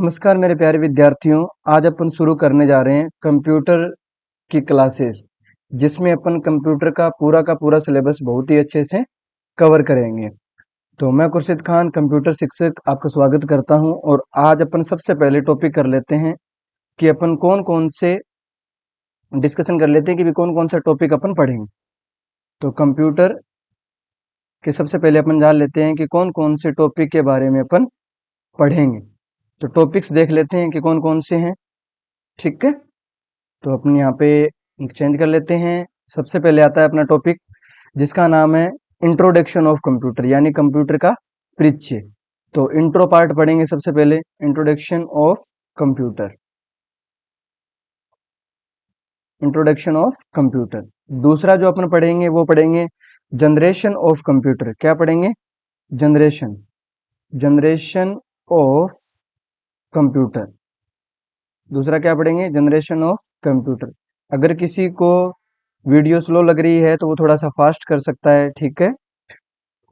नमस्कार मेरे प्यारे विद्यार्थियों। आज अपन शुरू करने जा रहे हैं कंप्यूटर की क्लासेस, जिसमें अपन कंप्यूटर का पूरा सिलेबस बहुत ही अच्छे से कवर करेंगे। तो मैं खुर्शीद खान कंप्यूटर शिक्षक आपका स्वागत करता हूं। और आज अपन सबसे पहले टॉपिक कर लेते हैं कि अपन कौन कौन से डिस्कशन कर लेते हैं कि भी कौन कौन सा टॉपिक अपन पढ़ेंगे। तो कंप्यूटर के सबसे पहले अपन जान लेते हैं कि कौन कौन से टॉपिक के बारे में अपन पढ़ेंगे। तो टॉपिक्स देख लेते हैं कि कौन कौन से हैं। ठीक है, तो अपन यहाँ पे चेंज कर लेते हैं। सबसे पहले आता है अपना टॉपिक जिसका नाम है इंट्रोडक्शन ऑफ कंप्यूटर, यानी कंप्यूटर का परिचय। तो इंट्रो पार्ट पढ़ेंगे सबसे पहले, introduction of computer. Introduction of computer. दूसरा जो अपन पढ़ेंगे वो पढ़ेंगे जनरेशन ऑफ कंप्यूटर। क्या पढ़ेंगे? Generation, generation of computer. दूसरा क्या पढ़ेंगे? Generation of computer. अगर किसी को वीडियो स्लो लग रही है तो वो थोड़ा सा फास्ट कर सकता है, ठीक है।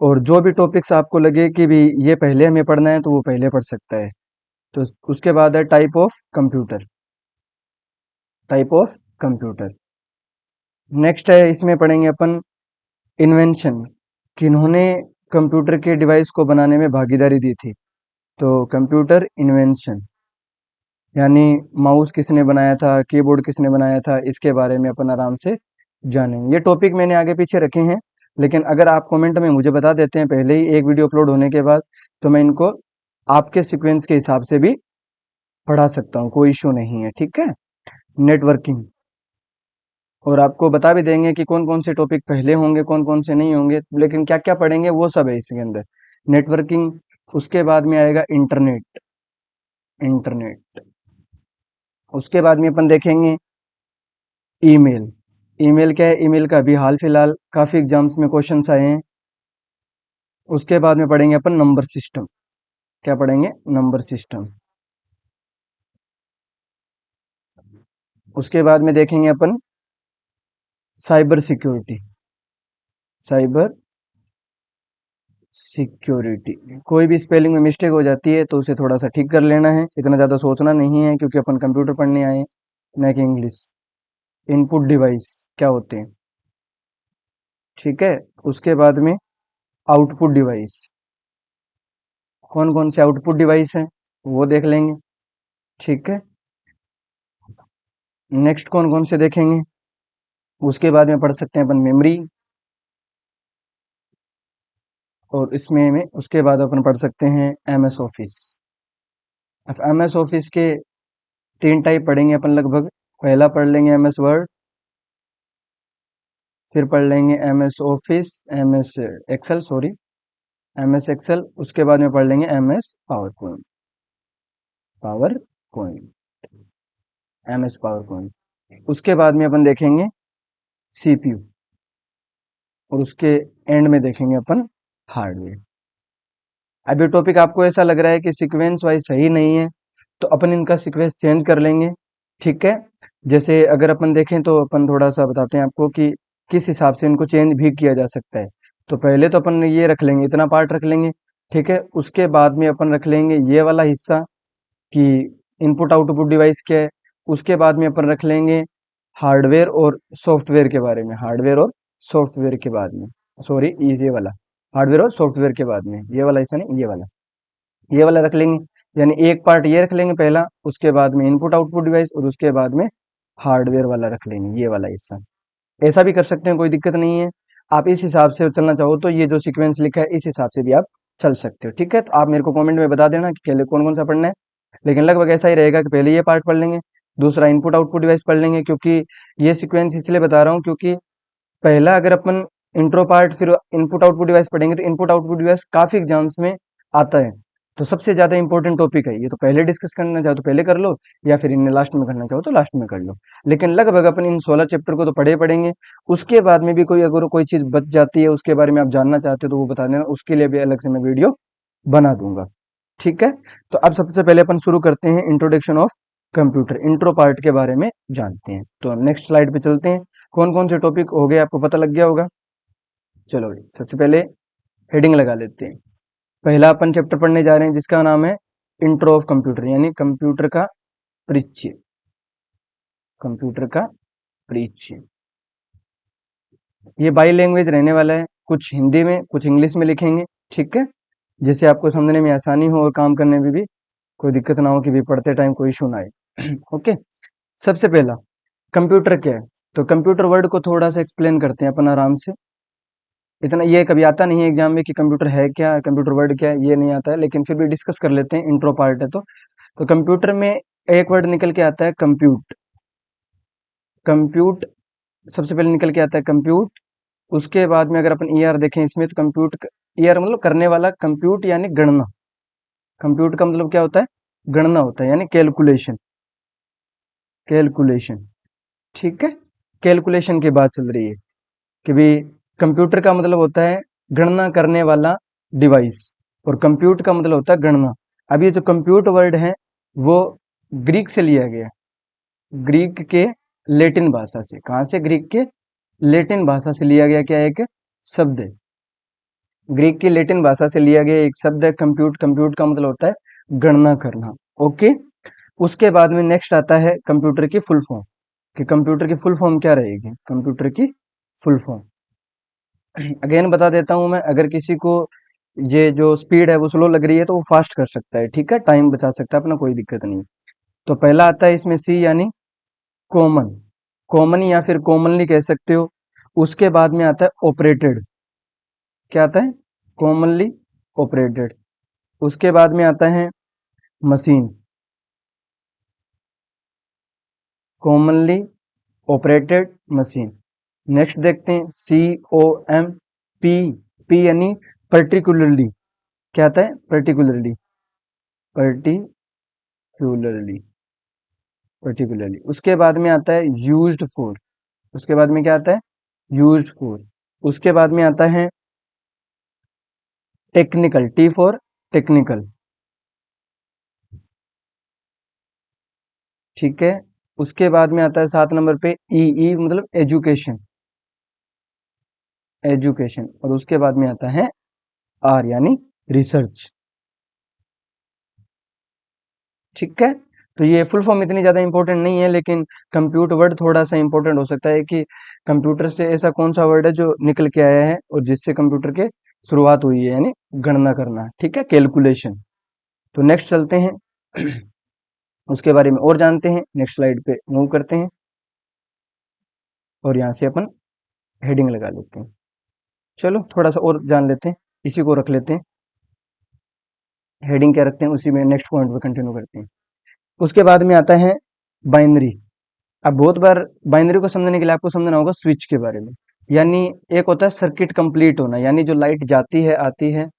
और जो भी टॉपिक्स आपको लगे कि भी ये पहले हमें पढ़ना है तो वो पहले पढ़ सकता है। तो उसके बाद है type of computer. Type of computer. Next है, इसमें पढ़ेंगे अपन इन्वेंशन, किन्होंने कंप्यूटर के डिवाइस को बनाने में भागीदारी दी थी। तो कंप्यूटर इन्वेंशन, यानी माउस किसने बनाया था, कीबोर्ड किसने बनाया था, इसके बारे में अपन आराम से जानेंगे। ये टॉपिक मैंने आगे पीछे रखे हैं, लेकिन अगर आप कमेंट में मुझे बता देते हैं पहले ही एक वीडियो अपलोड होने के बाद, तो मैं इनको आपके सीक्वेंस के हिसाब से भी पढ़ा सकता हूँ, कोई इशू नहीं है, ठीक है। नेटवर्किंग, और आपको बता भी देंगे कि कौन कौन से टॉपिक पहले होंगे, कौन कौन से नहीं होंगे, लेकिन क्या क्या पढ़ेंगे वो सब है इसके अंदर। नेटवर्किंग, उसके बाद में आएगा इंटरनेट। इंटरनेट, उसके बाद में अपन देखेंगे ईमेल। ईमेल क्या है? ईमेल का अभी हाल फिलहाल काफी एग्जाम्स में क्वेश्चंस आए हैं। उसके बाद में पढ़ेंगे अपन नंबर सिस्टम। क्या पढ़ेंगे? Number system. उसके बाद में देखेंगे अपन साइबर सिक्योरिटी। साइबर सिक्योरिटी, कोई भी स्पेलिंग में मिस्टेक हो जाती है तो उसे थोड़ा सा ठीक कर लेना है, इतना ज्यादा सोचना नहीं है, क्योंकि अपन कंप्यूटर पढ़ने आए न कि इंग्लिश। इनपुट डिवाइस क्या होते हैं, ठीक है। उसके बाद में आउटपुट डिवाइस, कौन कौन से आउटपुट डिवाइस हैं वो देख लेंगे, ठीक है। नेक्स्ट कौन कौन से देखेंगे, उसके बाद में पढ़ सकते हैं अपन मेमोरी। और इसमें में उसके बाद अपन पढ़ सकते हैं एमएस ऑफिस। अब एमएस ऑफिस के 3 टाइप पढ़ेंगे अपन लगभग। पहला पढ़ लेंगे एमएस वर्ड, फिर पढ़ लेंगे MS Office, MS Excel, sorry, MS Excel. उसके बाद में पढ़ लेंगे MS PowerPoint. PowerPoint, MS PowerPoint. उसके बाद में अपन देखेंगे सीपीयू, और उसके एंड में देखेंगे अपन हार्डवेयर। अब ये टॉपिक आपको ऐसा लग रहा है कि सीक्वेंस वाइज सही नहीं है, तो अपन इनका सीक्वेंस चेंज कर लेंगे, ठीक है। जैसे अगर अपन देखें तो अपन थोड़ा सा बताते हैं आपको कि किस हिसाब से इनको चेंज भी किया जा सकता है। तो पहले तो अपन ये रख लेंगे, इतना पार्ट रख लेंगे, ठीक है। उसके बाद में अपन रख लेंगे ये वाला हिस्सा कि इनपुट आउटपुट डिवाइस क्या है। उसके बाद में अपन रख लेंगे हार्डवेयर और सॉफ्टवेयर के बारे में। हार्डवेयर और सॉफ्टवेयर के बाद में, सॉरी, ये वाला हार्डवेयर और सॉफ्टवेयर के बाद में, ये वाला हिस्सा नहीं, ये वाला रख लेंगे। यानी एक पार्ट ये रख लेंगे पहला, उसके बाद में इनपुट आउटपुट डिवाइस, और उसके बाद में हार्डवेयर वाला रख लेंगे, ये वाला हिस्सा। ऐसा भी कर सकते हैं, कोई दिक्कत नहीं है। आप इस हिसाब से चलना चाहो तो ये जो सीक्वेंस लिखा है इस हिसाब से भी आप चल सकते हो, ठीक है। तो आप मेरे को कमेंट में बता देना कि पहले कौन कौन सा पढ़ना है, लेकिन लगभग ऐसा ही रहेगा कि पहले ये पार्ट पढ़ लेंगे, दूसरा इनपुट आउटपुट डिवाइस पढ़ लेंगे। क्योंकि ये सीक्वेंस इसलिए बता रहा हूँ क्योंकि पहला अगर अपन इंट्रो पार्ट फिर इनपुट आउटपुट डिवाइस पढ़ेंगे तो इनपुट आउटपुट डिवाइस काफी एग्जाम्स में आता है। तो सबसे ज्यादा इंपॉर्टेंट टॉपिक है ये, तो पहले डिस्कस करना चाहो तो पहले कर लो, या फिर इन्हें लास्ट में करना चाहो तो लास्ट में कर लो। लेकिन लगभग अपन इन 16 चैप्टर को तो पढ़े पढ़ेंगे। उसके बाद में भी कोई अगर कोई चीज बच जाती है उसके बारे में आप जानना चाहते हो तो वो बता देना, उसके लिए भी अलग से मैं वीडियो बना दूंगा, ठीक है। तो अब सबसे पहले अपन शुरू करते हैं introduction of computer, intro part के बारे में जानते हैं। तो नेक्स्ट स्लाइड पे चलते हैं। कौन कौन से टॉपिक हो गए आपको पता लग गया होगा। चलो सबसे पहले हेडिंग लगा लेते हैं। पहला अपन चैप्टर पढ़ने जा रहे हैं जिसका नाम है इंट्रो ऑफ कंप्यूटर यानी कंप्यूटर का परिचय, कंप्यूटर का परिचय। ये बाई लैंग्वेज रहने वाला है, कुछ हिंदी में कुछ इंग्लिश में लिखेंगे, ठीक है, जिससे आपको समझने में आसानी हो और काम करने में भी कोई दिक्कत ना हो कि भी पढ़ते टाइम कोई इशू ना आए। ओके, सबसे पहला कंप्यूटर क्या है, तो कंप्यूटर वर्ड को थोड़ा सा एक्सप्लेन करते हैं अपन आराम से। इतना ये कभी आता नहीं है एग्जाम में कि कंप्यूटर है क्या, कंप्यूटर वर्ड क्या है, ये नहीं आता है, लेकिन फिर भी डिस्कस कर लेते हैं, इंट्रो पार्ट है तो कंप्यूटर में एक वर्ड निकल के आता है कंप्यूट, कंप्यूट सबसे पहले निकल के आता है कंप्यूट। उसके बाद में अगर अपन ईआर देखें इसमें तो कंप्यूट, ईआर मतलब करने वाला, कंप्यूट यानी गणना, कंप्यूट का मतलब क्या होता है, गणना होता है यानी कैलकुलेशन, कैलकुलेशन, ठीक है। कैलकुलेशन की बात चल रही है कि भी कंप्यूटर का मतलब होता है गणना करने वाला डिवाइस, और कंप्यूट का मतलब होता है गणना। अब ये जो कंप्यूट वर्ड है वो ग्रीक से लिया गया, ग्रीक के लेटिन भाषा से, कहां से, ग्रीक के लेटिन भाषा से लिया गया क्या एक शब्द है, ग्रीक की लेटिन भाषा से लिया गया एक शब्द है कंप्यूट, कंप्यूट का मतलब होता है गणना करना। ओके, उसके बाद में नेक्स्ट आता है कंप्यूटर की फुल फॉर्म, कि कंप्यूटर की फुल फॉर्म क्या रहेगी, कंप्यूटर की फुल फॉर्म अगेन बता देता हूं मैं, अगर किसी को ये जो स्पीड है वो स्लो लग रही है तो वो फास्ट कर सकता है, ठीक है, टाइम बचा सकता है अपना, कोई दिक्कत नहीं। तो पहला आता है इसमें सी यानी कॉमन, कॉमन या फिर कॉमनली कह सकते हो। उसके बाद में आता है ऑपरेटेड, क्या आता है, कॉमनली ऑपरेटेड। उसके बाद में आता है machine, commonly operated machine. Next देखते हैं सी ओ एम पी, पी यानी पर्टिकुलरली, क्या आता है, पर्टिकुलरली, पर्टिकुलरली, पर्टिकुलरली। उसके बाद में आता है यूज्ड फॉर, उसके बाद में क्या आता है, यूज्ड फॉर। उसके बाद में आता है टेक्निकल, टी फॉर टेक्निकल, ठीक है। उसके बाद में आता है 7 नंबर पे ई, ई मतलब एजुकेशन, एजुकेशन। और उसके बाद में आता है आर यानी रिसर्च, ठीक है। तो ये फुल फॉर्म इतनी ज्यादा इंपॉर्टेंट नहीं है, लेकिन कंप्यूटर वर्ड थोड़ा सा इंपॉर्टेंट हो सकता है कि कंप्यूटर से ऐसा कौन सा वर्ड है जो निकल के आया है और जिससे कंप्यूटर के शुरुआत हुई है, यानी गणना करना, ठीक है, कैलकुलेशन। तो नेक्स्ट चलते हैं उसके बारे में और जानते हैं, नेक्स्ट स्लाइड पे मूव करते हैं और यहाँ से अपन हेडिंग लगा लेते हैं। चलो थोड़ा सा और जान लेते हैं, इसी को रख लेते हैं, हेडिंग क्या रखते हैं उसी में नेक्स्ट पॉइंट पे कंटिन्यू करते हैं। उसके बाद में आता है बाइनरी। अब बहुत बार बाइनरी को समझने के लिए आपको समझना होगा स्विच के बारे में, यानी एक होता है सर्किट कंप्लीट होना, यानी जो लाइट जाती है आती है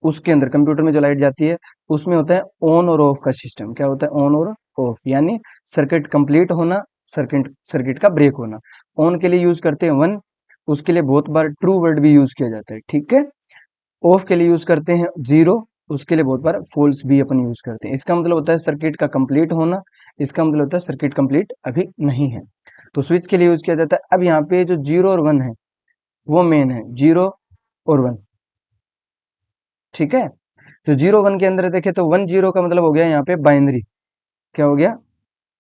उसके अंदर, कंप्यूटर में जो लाइट जाती है उसमें होता है ऑन और ऑफ का सिस्टम, क्या होता है, ऑन और ऑफ, यानी सर्किट कंप्लीट होना, सर्किट सर्किट का ब्रेक होना। ऑन के लिए यूज करते हैं 1, उसके लिए बहुत बार ट्रू वर्ड भी यूज किया जाता है, ठीक है। ऑफ के लिए यूज करते हैं 0, उसके लिए बहुत बार फॉल्स भी अपन यूज करते हैं। इसका मतलब होता है सर्किट का कंप्लीट होना, इसका मतलब होता है सर्किट कंप्लीट अभी नहीं है, तो स्विच के लिए यूज किया जाता है। अब यहाँ पे जो 0 और 1 है वो मेन है, 0 और 1, ठीक है। तो 0 1 के अंदर देखे तो 1 0 का मतलब हो गया यहाँ पे बाइनरी, क्या हो गया,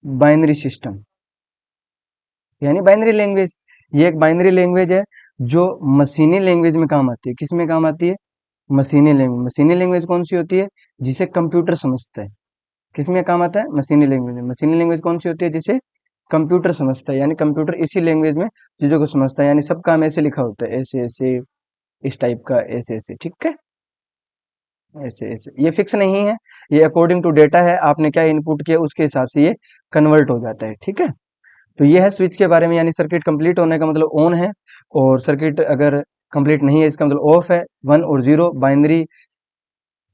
बाइनरी सिस्टम, यानी बाइनरी लैंग्वेज। ये एक बाइनरी लैंग्वेज है जो मशीनी लैंग्वेज में काम आती है, किस में काम आती है, मशीनी लैंग्वेज। मशीनी लैंग्वेज कौन सी होती है, जिसे कंप्यूटर समझता है, किस में काम आता है, मशीनी लैंग्वेज में। मशीनी लैंग्वेज कौन सी होती है, जिसे कंप्यूटर समझता है, यानी कंप्यूटर इसी लैंग्वेज में चीजों को समझता है, यानी सब काम ऐसे लिखा होता है, ऐसे ऐसे, इस टाइप का, ऐसे ऐसे, ठीक है, ऐसे ऐसे। ये फिक्स नहीं है, ये अकॉर्डिंग टू डेटा है, आपने क्या इनपुट किया उसके हिसाब से ये कन्वर्ट हो जाता है, ठीक है। तो ये है स्विच के बारे में, यानी सर्किट कंप्लीट होने का मतलब ऑन है, और सर्किट अगर कंप्लीट नहीं है इसका मतलब ऑफ है। 1 और 0 बाइनरी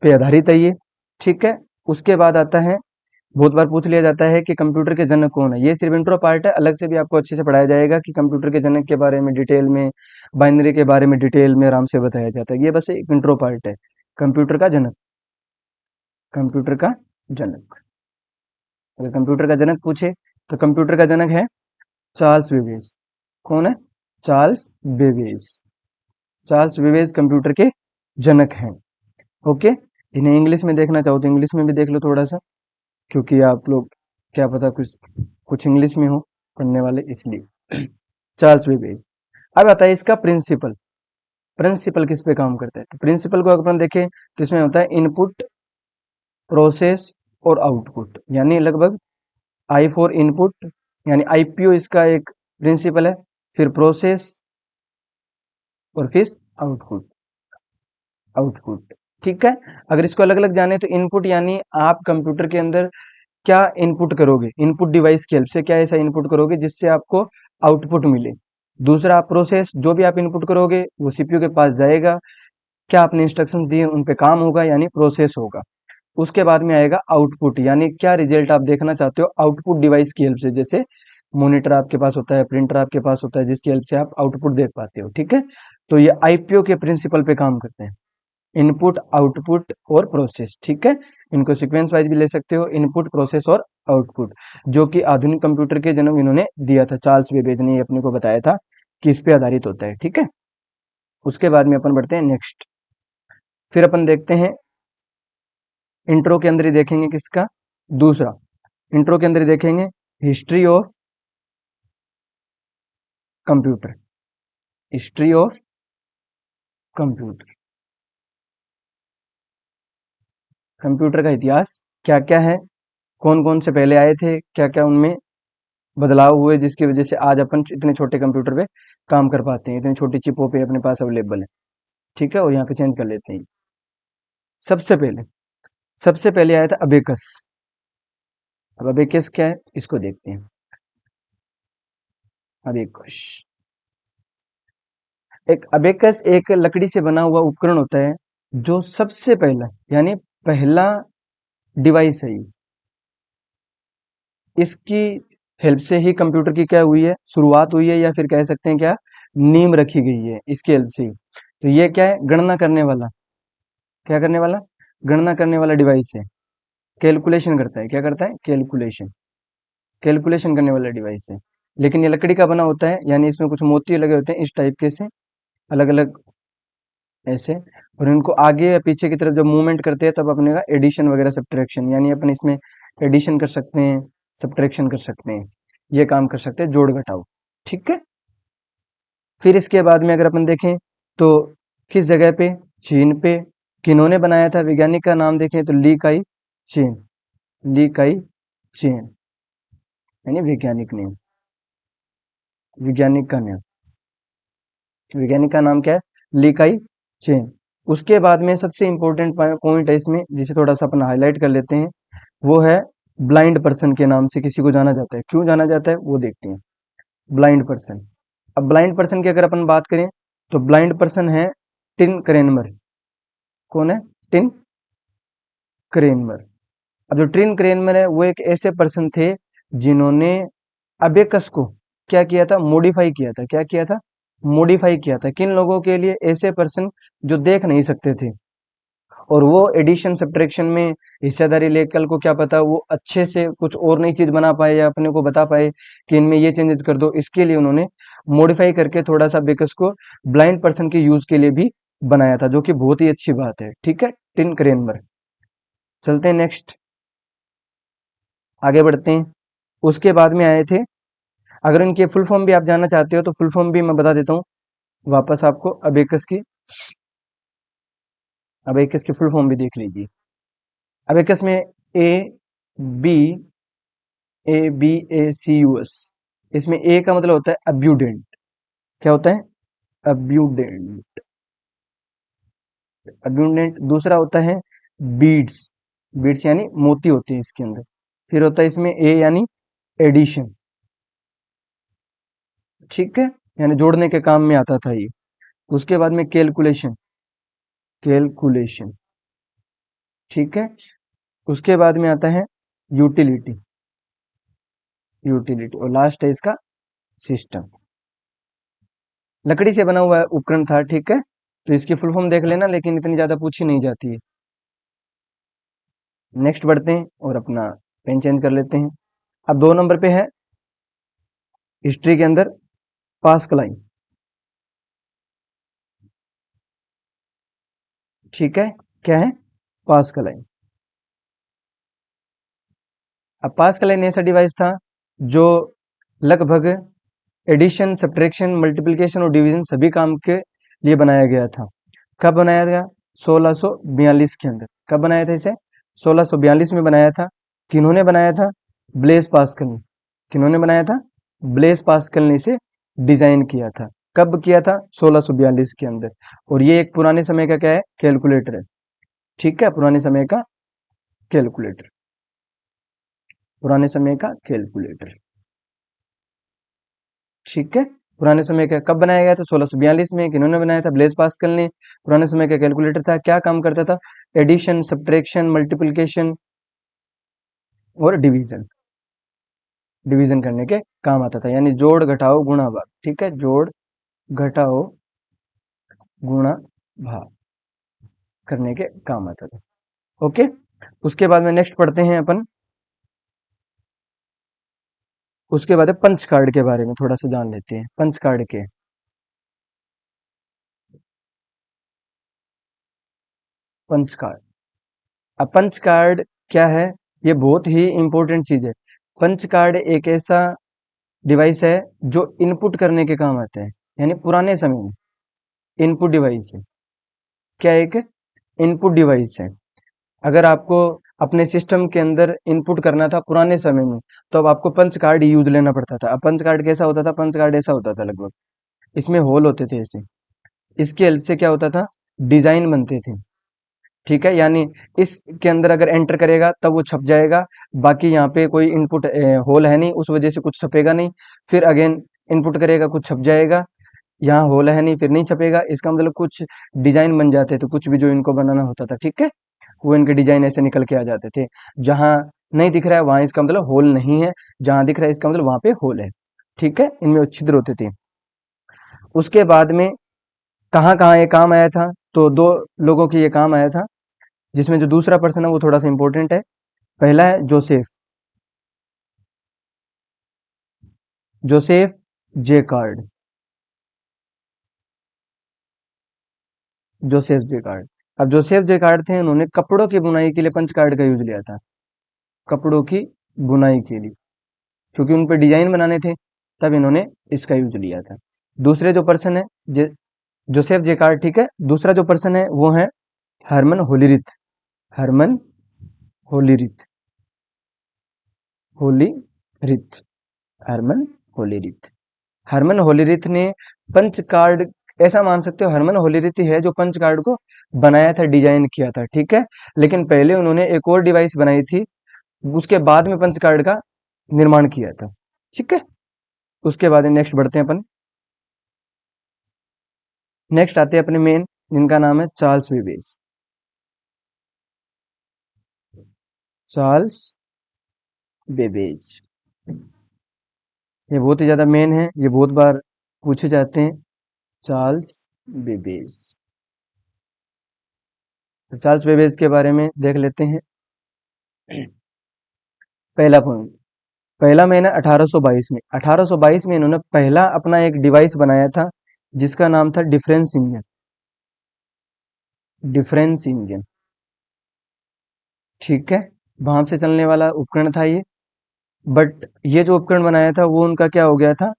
पे आधारित है ये, ठीक है। उसके बाद आता है, बहुत बार पूछ लिया जाता है कि कंप्यूटर के जनक कौन है। ये सिर्फ इंट्रो पार्ट है, अलग से भी आपको अच्छे से पढ़ाया जाएगा कि कंप्यूटर के जनक के बारे में डिटेल में, बाइनरी के बारे में डिटेल में आराम से बताया जाता है। ये बस एक इंट्रो पार्ट है, कंप्यूटर का जनक, कंप्यूटर का जनक। अगर कंप्यूटर का जनक पूछे तो कंप्यूटर का जनक है चार्ल्स बेबेज। कौन है, Charles Babbage, Charles Babbage computer के जनक हैं। ओके, इन्हें इंग्लिश में देखना चाहो तो इंग्लिश में भी देख लो थोड़ा सा, क्योंकि आप लोग क्या पता कुछ कुछ इंग्लिश में हो पढ़ने वाले, इसलिए। Charles Babbage. अब आता है इसका प्रिंसिपल। प्रिंसिपल किस पे काम करता है? तो प्रिंसिपल को अगर अपन देखें तो इसमें होता है इनपुट, प्रोसेस और आउटपुट, यानी लगभग आई फॉर इनपुट, यानी आईपीओ इसका एक प्रिंसिपल है, फिर प्रोसेस और फिर आउटपुट। आउटपुट, ठीक है। अगर इसको अलग अलग जाने तो इनपुट यानी आप कंप्यूटर के अंदर क्या इनपुट करोगे, इनपुट डिवाइस की हेल्प से क्या ऐसा इनपुट करोगे जिससे आपको आउटपुट मिले। दूसरा प्रोसेस, जो भी आप इनपुट करोगे वो सीपीयू के पास जाएगा, क्या आपने इंस्ट्रक्शंस दिए उन पे काम होगा, यानी प्रोसेस होगा। उसके बाद में आएगा आउटपुट, यानी क्या रिजल्ट आप देखना चाहते हो आउटपुट डिवाइस की हेल्प से, जैसे मॉनिटर आपके पास होता है, प्रिंटर आपके पास होता है, जिसकी हेल्प से आप आउटपुट देख पाते हो, ठीक है। तो ये आईपीओ के प्रिंसिपल पे काम करते हैं, इनपुट, आउटपुट और प्रोसेस, ठीक है। इनको सीक्वेंस वाइज भी ले सकते हो, इनपुट, प्रोसेस और आउटपुट, जो कि आधुनिक कंप्यूटर के जन्म इन्होंने दिया था, चार्ल्स बेबेज ने अपने को बताया था कि इस पे आधारित होता है, ठीक है। उसके बाद में अपन बढ़ते हैं नेक्स्ट। फिर अपन देखते हैं इंट्रो के अंदर ही देखेंगे किसका, दूसरा इंट्रो के अंदर ही देखेंगे history of computer. History of computer, computer का इतिहास क्या क्या है, कौन कौन से पहले आए थे, क्या क्या उनमें बदलाव हुए जिसकी वजह से आज अपन इतने छोटे कंप्यूटर पे काम कर पाते हैं, इतनी छोटी चिपों पे अपने पास अवेलेबल है, ठीक है। और यहाँ पे चेंज कर लेते हैं। सबसे पहले सबसे पहले आया था अबेकस। अब अबेकस क्या है इसको देखते हैं। अबेकस, एक अबेकस एक लकड़ी से बना हुआ उपकरण होता है, जो सबसे पहला यानी पहला डिवाइस है ये। इसकी हेल्प से ही कंप्यूटर की क्या हुई है, शुरुआत हुई है, या फिर कह सकते हैं क्या नींव रखी गई है इसकी हेल्प से ही। तो ये क्या है, गणना करने वाला, क्या करने वाला, गणना करने वाला डिवाइस है, कैलकुलेशन करता है, क्या करता है, कैलकुलेशन, कैलकुलेशन करने वाला डिवाइस है। लेकिन ये लकड़ी का बना होता है, यानी इसमें कुछ मोती लगे होते हैं इस टाइप के से, अलग अलग ऐसे, और इनको आगे या पीछे की तरफ जब मूवमेंट करते हैं तब अपने का एडिशन वगैरह सब्ट्रैक्शन, यानी अपन इसमें एडिशन कर सकते हैं, सब्ट्रैक्शन कर सकते हैं, ये काम कर सकते हैं, जोड़ घटाव, ठीक है। फिर इसके बाद में अगर अपन देखें तो किस जगह पे, चीन पे, किन्होंने बनाया था, वैज्ञानिक का नाम देखें तो ली काई चीन, ली काई चीन, यानी वैज्ञानिक नेम, वैज्ञानिक का नाम, वैज्ञानिक का नाम क्या है, ली काई चीन। उसके बाद में सबसे इंपॉर्टेंट पॉइंट है इसमें, जिसे थोड़ा सा अपन हाईलाइट कर लेते हैं, वो है ब्लाइंड पर्सन के नाम से किसी को जाना जाता है। क्यों जाना जाता है वो देखते हैं। ब्लाइंड पर्सन, अब ब्लाइंड पर्सन की अगर अपन बात करें तो ब्लाइंड पर्सन है टिन क्रेनमर। कौन है, टिन क्रेनमर। अब जो टिन क्रेनमर है वो एक ऐसे पर्सन थे जिन्होंने अबेकस को क्या किया था, मॉडिफाई किया था, क्या किया था, मॉडिफाई किया था। किन लोगों के लिए, ऐसे पर्सन जो देख नहीं सकते थे, और वो एडिशन सब्ट्रैक्शन में हिस्सेदारी लेकर को क्या पता वो अच्छे से कुछ और नई चीज बना पाए या अपने को बता पाए कि इनमें ये चेंजेस कर दो, इसके लिए उन्होंने मॉडिफाई करके थोड़ा सा बेकस को ब्लाइंड पर्सन के यूज के लिए भी बनाया था, जो कि बहुत ही अच्छी बात है, ठीक है। टिन क्रेनमर। चलते हैं नेक्स्ट, आगे बढ़ते हैं। उसके बाद में आए थे, अगर इनके फुल फॉर्म भी आप जानना चाहते हो तो फुल फॉर्म भी मैं बता देता हूँ वापस आपको, अबेकस की, अबेकस की फुल फॉर्म भी देख लीजिए। अबेकस में ए बी, ABACUS, इसमें ए का मतलब होता है अब्यूडेंट, क्या होता है, अब्यूडेंट, अब्यूडेंट। दूसरा होता है बीड्स, बीड्स यानी मोती होते हैं इसके अंदर। फिर होता है इसमें ए यानी एडिशन, ठीक है, यानी जोड़ने के काम में आता था ये। उसके बाद में कैलकुलेशन, कैलकुलेशन, ठीक है। उसके बाद में आता है यूटिलिटी, यूटिलिटी, और लास्ट है इसका सिस्टम। लकड़ी से बना हुआ उपकरण था, ठीक है। तो इसकी फुल फॉर्म देख लेना, लेकिन इतनी ज्यादा पूछी नहीं जाती है। नेक्स्ट बढ़ते हैं और अपना पेन चेंज कर लेते हैं। अब 2 नंबर पे है हिस्ट्री के अंदर पास्कल, ठीक है। क्या है, पास्कल लाइन। अब पास्कल लाइन ऐसा डिवाइस था जो लगभग एडिशन, सब्ट्रैक्शन, मल्टीप्लिकेशन और डिवीजन सभी काम के लिए बनाया गया था। कब बनाया गया? 1642 के अंदर। कब बनाया था इसे? 1642 में बनाया था। किन्होंने बनाया था? ब्लेस पास्कल ने। किन्होंने बनाया था? ब्लेस पास्कल ने इसे डिजाइन किया था। कब किया था? 1642 के अंदर। और ये एक पुराने समय का क्या है? कैलकुलेटर है। ठीक है, पुराने समय का कैलकुलेटर। पुराने समय का कैलकुलेटर। ठीक है, पुराने समय का कब बनाया गया था? 1642 में। किन्होंने बनाया था? ब्लेस पास्कल ने। पुराने समय का कैलकुलेटर था। क्या काम करता था? एडिशन, सब्ट्रैक्शन, मल्टीप्लिकेशन और डिवीजन। डिवीजन करने के काम आता था, यानी जोड़, घटाओ, गुणा, भाग। ठीक है, जोड़, घटाओ, गुणा, भाग करने के काम आता था। ओके, उसके बाद में नेक्स्ट पढ़ते हैं अपन। उसके बाद पंच कार्ड के बारे में थोड़ा सा जान लेते हैं। पंच कार्ड के पंच कार्ड। अब पंच कार्ड क्या है? ये बहुत ही इंपॉर्टेंट चीज है। पंच कार्ड एक ऐसा डिवाइस है जो इनपुट करने के काम आता है, यानी पुराने समय में इनपुट डिवाइस है। क्या एक इनपुट डिवाइस है? अगर आपको अपने सिस्टम के अंदर इनपुट करना था पुराने समय में, तो अब आपको पंच कार्ड यूज लेना पड़ता था। अब पंच कार्ड कैसा होता था? पंच कार्ड ऐसा होता था लगभग, इसमें होल होते थे ऐसे। इसके हेल्प से क्या होता था? डिजाइन बनते थे। ठीक है, यानी इसके अंदर अगर एंटर करेगा तब वो छप जाएगा। बाकी यहाँ पे कोई इनपुट होल है नहीं, उस वजह से कुछ छपेगा नहीं। फिर अगेन इनपुट करेगा, कुछ छप जाएगा। यहाँ होल है नहीं, फिर नहीं छपेगा। इसका मतलब कुछ डिजाइन बन जाते थे, कुछ भी जो इनको बनाना होता था। ठीक है, वो इनके डिजाइन ऐसे निकल के आ जाते थे। जहां नहीं दिख रहा है वहां इसका मतलब होल नहीं है, जहां दिख रहा है इसका मतलब वहां पे होल है। ठीक है, इनमें छिद्र होते थे। उसके बाद में कहाँ कहाँ ये काम आया था? तो दो लोगों के ये काम आया था, जिसमें जो दूसरा पर्सन है वो थोड़ा सा इंपॉर्टेंट है। पहला है जोसेफ, जोसेफ जे कार्ड। जोसेफ जे कार्ड। अब जोसेफ जे कार्ड थे, उन्होंने कपड़ों की बुनाई के लिए पंच कार्ड का यूज लिया था। कपड़ों की बुनाई के लिए, क्योंकि उन पे डिजाइन बनाने थे, तब इन्होंने इसका यूज लिया था। दूसरे जो पर्सन है जोसेफ जे कार्ड। ठीक है, दूसरा जो पर्सन है वो है हरमन होलीरिथ। हरमन होलीरिथ। होलीरिथ। हरमन होलीरिथ। हरमन होलीरिथ ने पंच कार्ड, ऐसा मान सकते हो हरमन होलीरिथ ही है जो पंच कार्ड को बनाया था, डिजाइन किया था। ठीक है, लेकिन पहले उन्होंने एक और डिवाइस बनाई थी, उसके बाद में पंच कार्ड का निर्माण किया था। ठीक है, उसके बाद नेक्स्ट बढ़ते हैं अपन। नेक्स्ट आते हैं अपने मेन, जिनका नाम है चार्ल्स बेबेज। Charles Babbage. ये बहुत ही ज्यादा मेन है, ये बहुत बार पूछे जाते हैं। Charles Babbage. तो चार्ल्स बेबेज के बारे में देख लेते हैं। पहला पॉइंट, पहला महीना 1822 में। 1822 में इन्होंने पहला अपना एक डिवाइस बनाया था, जिसका नाम था डिफरेंस इंजन। Difference engine. ठीक है, भाप से चलने वाला उपकरण था ये। बट ये जो उपकरण बनाया था वो उनका क्या हो गया था?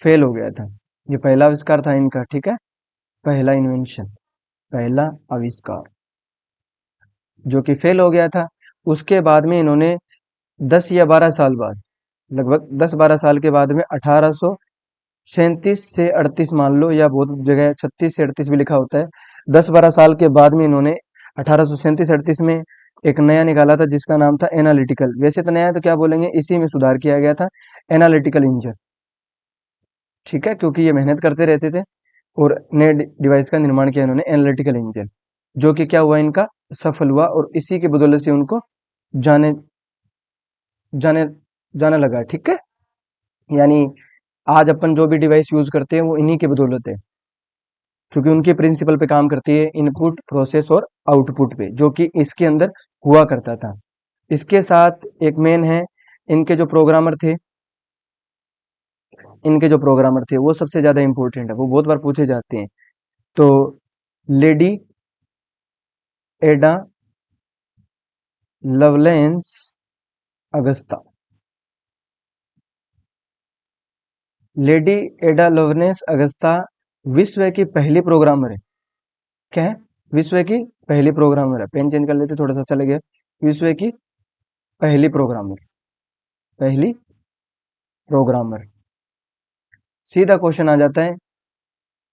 फेल हो गया था। ये पहला आविष्कार था इनका। ठीक है, पहला इन्वेंशन, पहला आविष्कार जो कि फेल हो गया था। उसके बाद में इन्होंने 10 या 12 साल बाद, लगभग 10-12 साल के बाद में 1837 से 38 मान लो, या बहुत जगह 36 से 38 भी लिखा होता है। 10-12 साल के बाद में इन्होंने 1837-38 में एक नया निकाला था, जिसका नाम था एनालिटिकल। वैसे तो नया है तो क्या बोलेंगे, इसी में सुधार किया गया था, एनालिटिकल इंजन। ठीक है, क्योंकि ये मेहनत करते रहते थे और नए डिवाइस का निर्माण किया इन्होंने, एनालिटिकल इंजन, जो कि क्या हुआ, इनका सफल हुआ। और इसी की बदौलत से उनको जाने जाने जाना लगा। ठीक है, यानी आज अपन जो भी डिवाइस यूज करते हैं वो इन्हीं की बदौलत है, क्योंकि उनके प्रिंसिपल पे काम करती है, इनपुट, प्रोसेस और आउटपुट पे, जो कि इसके अंदर हुआ करता था। इसके साथ एक मेन है, इनके जो प्रोग्रामर थे, इनके जो प्रोग्रामर थे वो सबसे ज्यादा इंपॉर्टेंट है, वो बहुत बार पूछे जाते हैं। तो लेडी एडा लवलेंस अगस्ता। लेडी एडा लवलेंस अगस्ता विश्व की पहली प्रोग्रामर है। क्या है? विश्व की पहली प्रोग्रामर है। पेन चेंज कर लेते, थोड़ा सा चले गया। विश्व की पहली प्रोग्रामर, पहली प्रोग्रामर। सीधा क्वेश्चन आ जाता है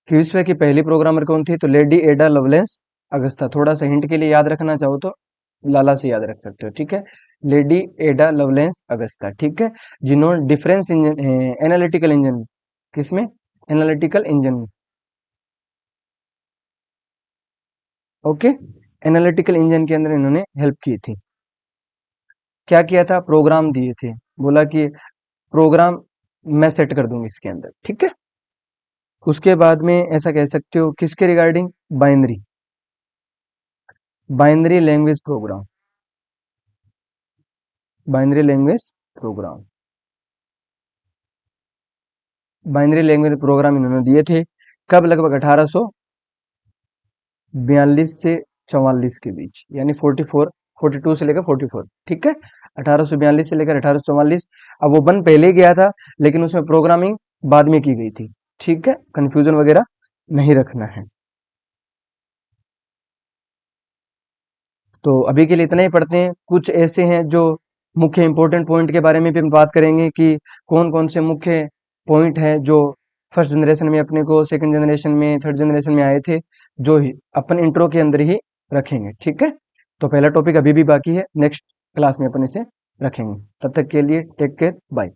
कि विश्व की पहली प्रोग्रामर कौन थी, तो लेडी एडा लवलेंस अगस्ता। थोड़ा सा हिंट के लिए याद रखना चाहो तो लाला से याद रख सकते हो, ठीक है। लेडी एडा लवलेंस अगस्ता, ठीक है। जिन्होंने डिफरेंस इंजन, एनालिटिकल इंजन, किसमें? एनालिटिकल इंजन में, ओके। एनालिटिकल इंजन के अंदर इन्होंने हेल्प की थी। क्या किया था? प्रोग्राम दिए थे, बोला कि प्रोग्राम मैं सेट कर दूंगी इसके अंदर, ठीक है। उसके बाद में ऐसा कह सकते हो किसके regarding? Binary, binary language program, binary language program, binary language program इन्होंने दिए थे। कब? लगभग 1842 से 44 के बीच, यानी 44, 42 से लेकर 44, ठीक है। 1842 से लेकर 1844। अब वो बन पहले गया था, लेकिन उसमें प्रोग्रामिंग बाद में की गई थी, ठीक है। कंफ्यूजन वगैरह नहीं रखना है। तो अभी के लिए इतना ही पढ़ते हैं। कुछ ऐसे हैं जो मुख्य इंपॉर्टेंट पॉइंट के बारे में भी हम बात करेंगे कि कौन कौन से मुख्य पॉइंट हैं जो फर्स्ट जनरेशन में अपने को, सेकंड जनरेशन में, थर्ड जनरेशन में आए थे, जो अपन इंट्रो के अंदर ही रखेंगे, ठीक है। तो पहला टॉपिक अभी भी बाकी है, नेक्स्ट क्लास में अपन इसे रखेंगे। तब तक के लिए टेक केयर, बाय।